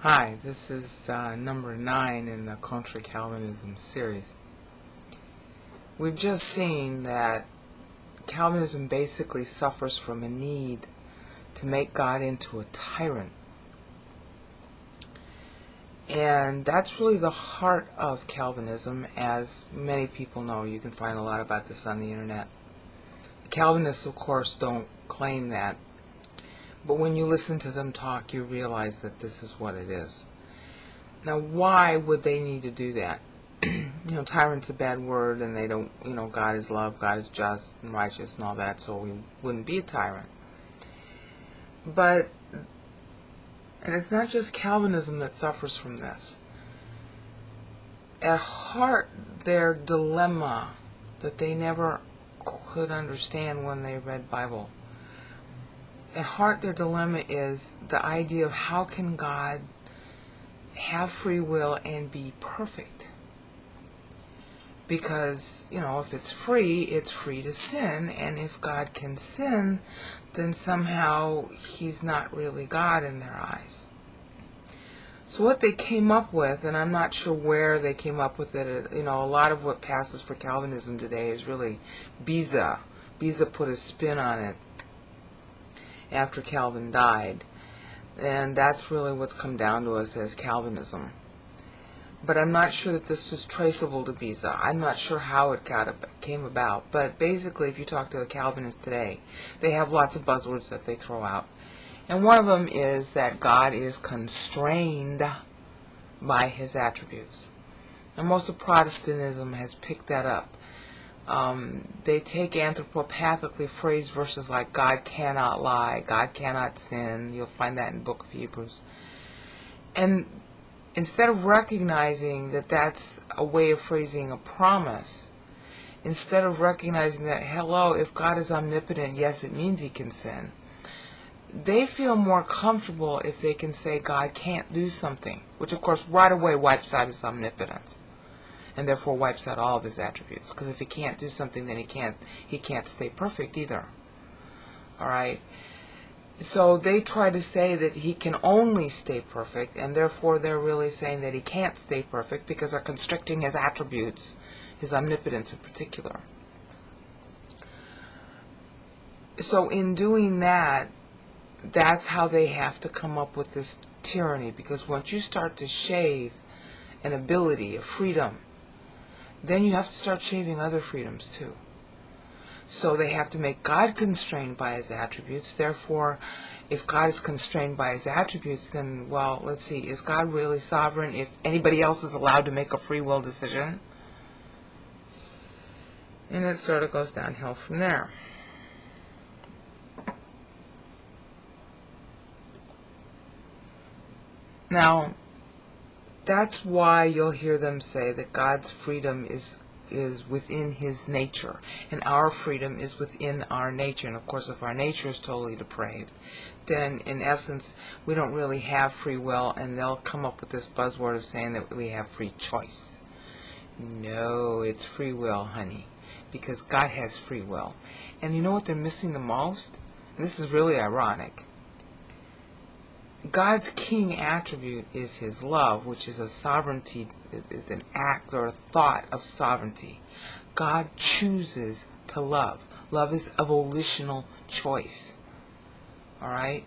Hi, this is number 9 in the Contra Calvinism series. We've just seen that Calvinism basically suffers from a need to make God into a tyrant. And that's really the heart of Calvinism, as many people know. You can find a lot about this on the internet. The Calvinists, of course, don't claim that. But when you listen to them talk, you realize that this is what it is. Now, why would they need to do that? Tyrant's a bad word, and they don't, God is love, God is just and righteous and all that, so we wouldn't be a tyrant. And it's not just Calvinism that suffers from this. At heart, their dilemma that they never could understand when they read Bible. At heart, their dilemma is the idea of how can God have free will and be perfect? Because, if it's free to sin, and if God can sin, then somehow He's not really God in their eyes. So what they came up with, and I'm not sure where they came up with it, a lot of what passes for Calvinism today is really Beza. Beza put a spin on it after Calvin died. And that's really what's come down to us as Calvinism. But I'm not sure that this was traceable to Beza. I'm not sure how it came about. But basically, if you talk to the Calvinists today, they have lots of buzzwords that they throw out. And one of them is that God is constrained by His attributes. And most of Protestantism has picked that up. They take anthropopathically phrased verses like God cannot lie, God cannot sin. You'll find that in the book of Hebrews. And instead of recognizing that that's a way of phrasing a promise, instead of recognizing that, if God is omnipotent, yes, it means He can sin, they feel more comfortable if they can say God can't do something, which of course right away wipes out His omnipotence. And therefore wipes out all of His attributes. Because if He can't do something, then He can't stay perfect either. Alright? So they try to say that He can only stay perfect, and therefore they're really saying that He can't stay perfect because they're constricting His attributes, His omnipotence in particular. So in doing that, that's how they have to come up with this tyranny, because once you start to shave an ability, a freedom, then you have to start shaving other freedoms too. So they have to make God constrained by His attributes. Therefore, if God is constrained by His attributes, then, let's see, is God really sovereign if anybody else is allowed to make a free will decision? And it sort of goes downhill from there. Now, that's why you'll hear them say that God's freedom is within His nature, and our freedom is within our nature. And of course, if our nature is totally depraved, then in essence, we don't really have free will, and they'll come up with this buzzword of saying that we have free choice. No, it's free will, honey, because God has free will. And you know what they're missing the most? This is really ironic. God's king attribute is His love, which is a sovereignty, is an act or a thought of sovereignty. God chooses to love. Love is a volitional choice. Alright?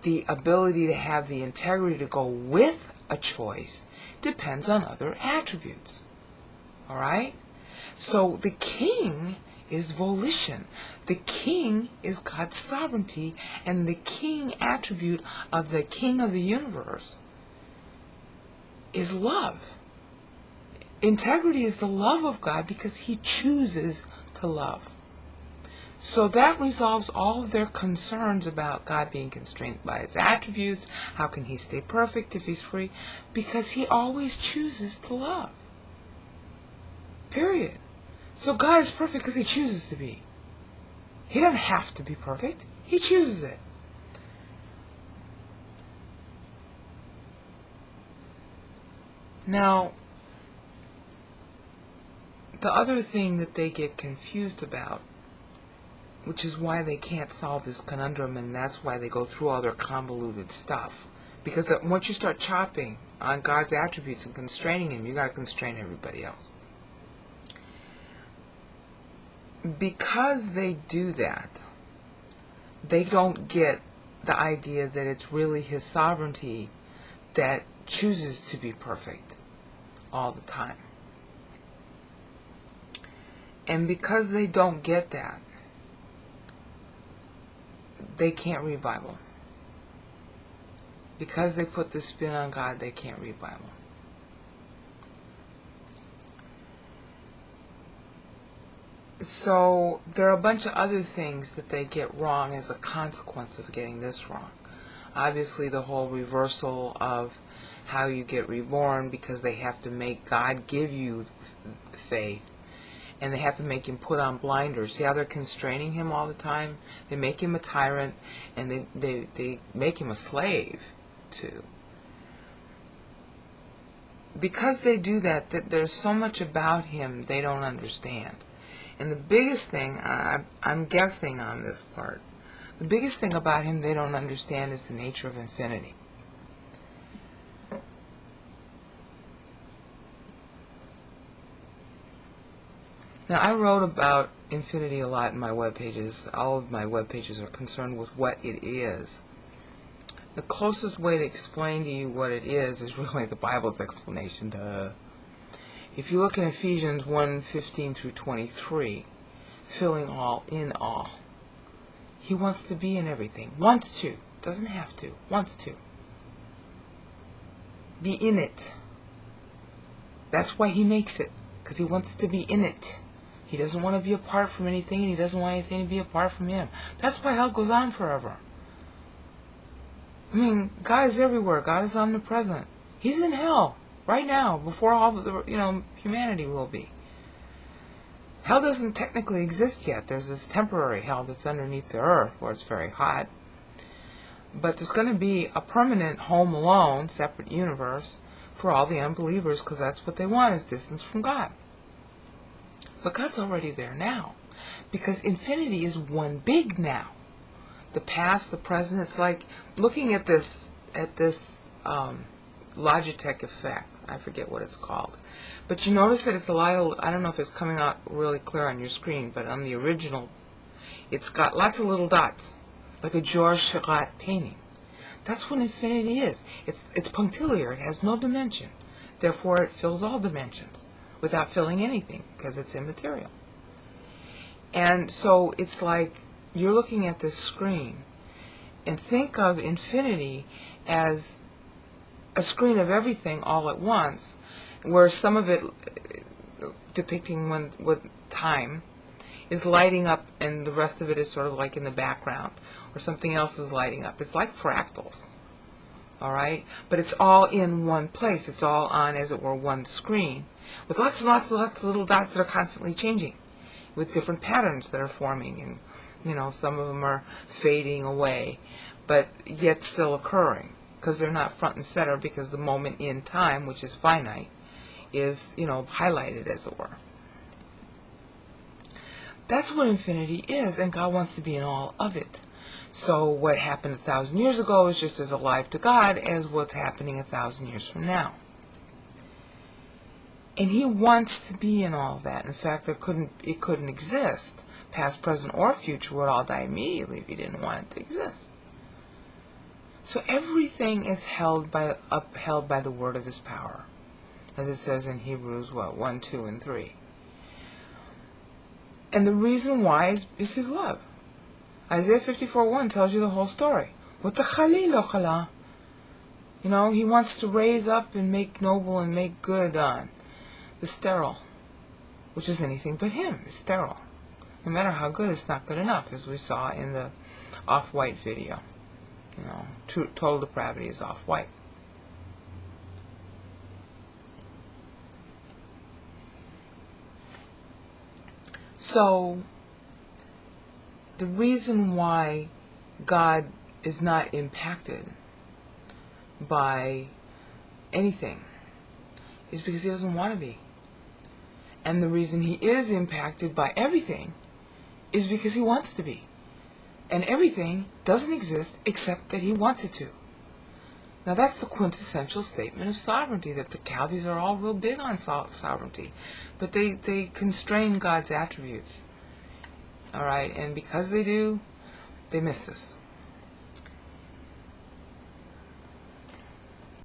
The ability to have the integrity to go with a choice depends on other attributes. Alright? So the king is volition. The king is God's sovereignty, and the king attribute of the king of the universe is love. Integrity is the love of God because He chooses to love. So that resolves all of their concerns about God being constrained by His attributes. How can He stay perfect if He's free? Because He always chooses to love. Period. So God is perfect because He chooses to be. He doesn't have to be perfect. He chooses it. Now, the other thing that they get confused about, which is why they can't solve this conundrum, and that's why they go through all their convoluted stuff, Because once you start chopping on God's attributes and constraining Him, you got to constrain everybody else. Because they do that, they don't get the idea that it's really His sovereignty that chooses to be perfect all the time. And because they don't get that, they can't read Bible. Because they put the spin on God, they can't read Bible. So there are a bunch of other things that they get wrong as a consequence of getting this wrong. Obviously, the whole reversal of how you get reborn, because they have to make God give you faith, and they have to make Him put on blinders. See how they're constraining Him all the time? They make Him a tyrant, and they make Him a slave too. Because they do that, there's so much about Him they don't understand. And the biggest thing, I'm guessing on this part, the biggest thing about Him they don't understand is the nature of infinity. Now, I wrote about infinity a lot in my web pages. All of my web pages are concerned with what it is. The closest way to explain to you what it is really the Bible's explanation. If you look in Ephesians 1:15 through 23, filling all in all, He wants to be in everything. Wants to. Doesn't have to. Wants to. Be in it. That's why He makes it. Because He wants to be in it. He doesn't want to be apart from anything, and He doesn't want anything to be apart from Him. That's why hell goes on forever. I mean, God is everywhere. God is omnipresent. He's in hell right now, before all of the humanity will be. Hell doesn't technically exist yet. There's this temporary hell that's underneath the earth where it's very hot. But there's going to be a permanent home alone, separate universe for all the unbelievers, because that's what they want, is distance from God. But God's already there now, because infinity is one big now. The past, the present, it's like looking at this Logitech effect. I forget what it's called. But you notice that it's a lot, I don't know if it's coming out really clear on your screen, but on the original, it's got lots of little dots, like a Georges Seurat painting. That's what infinity is. It's punctiliar. It has no dimension. Therefore, it fills all dimensions without filling anything, because it's immaterial. And so it's like you're looking at this screen, and think of infinity as a screen of everything all at once, where some of it depicting what time is lighting up, and the rest of it is sort of like in the background, or something else is lighting up. It's like fractals, all right? But it's all in one place. It's all on, as it were, one screen, with lots and lots and lots of little dots that are constantly changing, with different patterns that are forming, and some of them are fading away, but yet still occurring, because they're not front and center, because the moment in time, which is finite, is, highlighted, as it were. That's what infinity is, and God wants to be in all of it. So what happened 1,000 years ago is just as alive to God as what's happening 1,000 years from now. And He wants to be in all that. In fact, it couldn't exist. Past, present, or future would all die immediately if He didn't want it to exist. So everything is upheld by the word of His power, as it says in Hebrews 1, 2, and 3. And the reason why is His love. Isaiah 54:1 tells you the whole story. He wants to raise up and make noble and make good on the sterile, which is anything but Him, is sterile. No matter how good, it's not good enough, as we saw in the off-white video. Total depravity is off-white. So, the reason why God is not impacted by anything is because He doesn't want to be. And the reason He is impacted by everything is because He wants to be. And everything doesn't exist except that He wants it to. Now that's the quintessential statement of sovereignty, that the Calvis are all real big on sovereignty. But they constrain God's attributes. Alright, and because they do, they miss this.